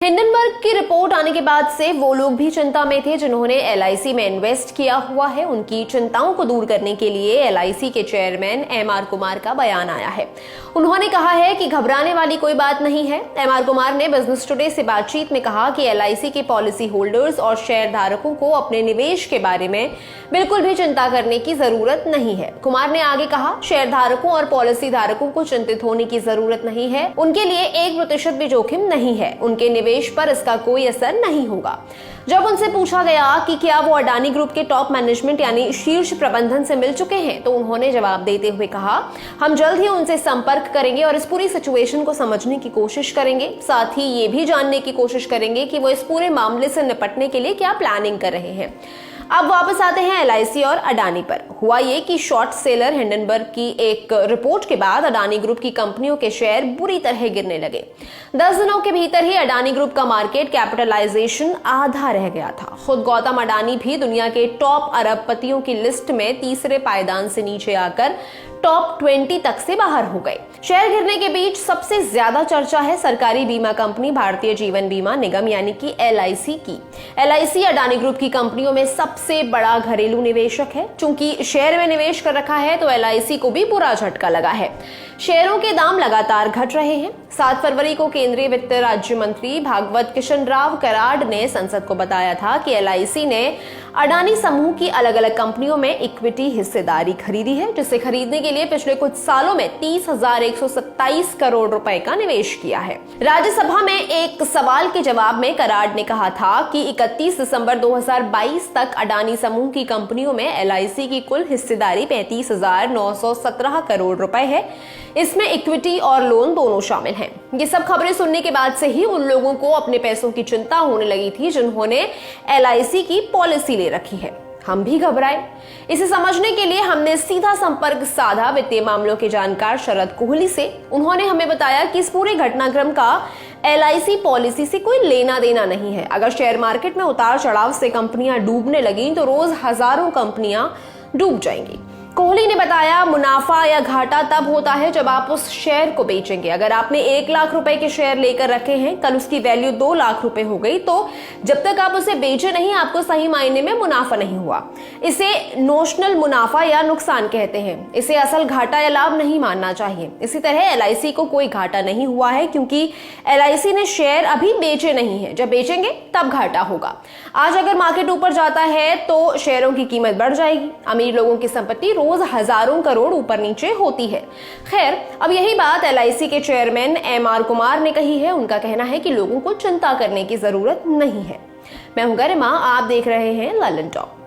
Hindenburg की report आने के बाद से वो लोग भी चिंता में थे जिन्होंने एलआईसी में इन्वेस्ट किया हुआ है। उनकी चिंताओं को दूर करने के लिए एलआईसी के चेयरमैन एमआर कुमार का बयान आया है। उन्होंने कहा है कि घबराने वाली कोई बात नहीं है। एमआर कुमार ने बिजनेस टुडे से बातचीत में कहा कि एलआईसी के पॉलिसी होल्डर्स और शेयर धारकों को अपने निवेश के बारे में बिल्कुल भी चिंता करने की जरूरत नहीं है। कुमार ने आगे कहा, शेयर धारकों और पॉलिसी धारकों को चिंतित होने की जरूरत नहीं है। उनके लिए 1% भी जोखिम नहीं है। उनके निवेश पर इसका कोई असर नहीं होगा। जब उनसे पूछा गया कि क्या वो अडानी ग्रुप के टॉप मैनेजमेंट यानी शीर्ष प्रबंधन से मिल चुके हैं, तो उन्होंने जवाब देते हुए कहा, हम जल्द ही उनसे संपर्क करेंगे और इस पूरी सिचुएशन को समझने की कोशिश करेंगे। साथ ही ये भी जानने की कोशिश करेंगे कि वो इस पूरे मामले से निपटने के लिए क्या प्लानिंग कर रहे हैं। अब वापस आते हैं एलआईसी और अडानी पर। हुआ ये कि शॉर्ट सेलर हिंडनबर्ग की एक रिपोर्ट के बाद अडानी ग्रुप की कंपनियों के शेयर बुरी तरह गिरने लगे। 10 दिनों के भीतर ही अडानी ग्रुप का मार्केट कैपिटलाइजेशन आधा रह गया था। खुद गौतम अडानी भी दुनिया के टॉप अरबपतियों की लिस्ट में तीसरे पायदान से नीचे आकर टॉप 20 तक से बाहर हो गए। शेयर गिरने के बीच सबसे ज्यादा चर्चा है सरकारी बीमा कंपनी भारतीय जीवन बीमा निगम यानी कि एलआईसी की। एलआईसी अडानी ग्रुप की कंपनियों में सबसे बड़ा घरेलू निवेशक है। चूंकि शेयर में निवेश कर रखा है तो एलआईसी को भी बुरा झटका लगा है। शेयरों के दाम लगातार घट रहे हैं। 7 फरवरी को केंद्रीय वित्त राज्य मंत्री भागवत कृष्ण राव कराड ने संसद को बताया था कि एलआईसी ने अडानी समूह की अलग अलग कंपनियों में इक्विटी हिस्सेदारी खरीदी है, जिसे खरीदने के लिए पिछले कुछ सालों में 30,127 करोड़ रुपए का निवेश किया है। राज्यसभा में एक सवाल के जवाब में कराड ने कहा था कि 31 दिसंबर 2022 तक अडानी समूह की कंपनियों में एलआईसी की कुल हिस्सेदारी 35,917 करोड़ रुपए है। इसमें इक्विटी और लोन दोनों शामिल हैं। ये सब खबरें सुनने के बाद से ही उन लोगों को अपने पैसों की चिंता होने लगी थी जिन्होंने एलआईसी की पॉलिसी ले रखी है। हम भी घबराए। इसे समझने के लिए हमने सीधा संपर्क साधा वित्तीय मामलों के जानकार शरद कोहली से। उन्होंने हमें बताया कि इस पूरे घटनाक्रम का एलआईसी पॉलिसी से कोई लेना देना नहीं है। अगर शेयर मार्केट में उतार चढ़ाव से कंपनियां डूबने लगी तो रोज हजारों कंपनियां डूब जाएंगी। कोहली ने बताया, मुनाफा या घाटा तब होता है जब आप उस शेयर को बेचेंगे। अगर आपने 1 लाख रुपए के शेयर लेकर रखे हैं, कल उसकी वैल्यू 2 लाख रुपए हो गई, तो जब तक आप उसे बेचे नहीं आपको सही मायने में मुनाफा नहीं हुआ। इसे नोशनल मुनाफा या नुकसान कहते हैं। इसे असल घाटा या लाभ नहीं मानना चाहिए। इसी तरह एलआईसी को कोई घाटा नहीं हुआ है क्योंकि एलआईसी ने शेयर अभी बेचे नहीं है। जब बेचेंगे तब घाटा होगा। आज अगर मार्केट ऊपर जाता है तो शेयरों की कीमत बढ़ जाएगी। अमीर लोगों की संपत्ति रोज हजारों करोड़ ऊपर नीचे होती है। खैर, अब यही बात एलआईसी के चेयरमैन एमआर कुमार ने कही है। उनका कहना है कि लोगों को चिंता करने की जरूरत नहीं है। मैं हूं गरिमा, आप देख रहे हैं ललन टॉक।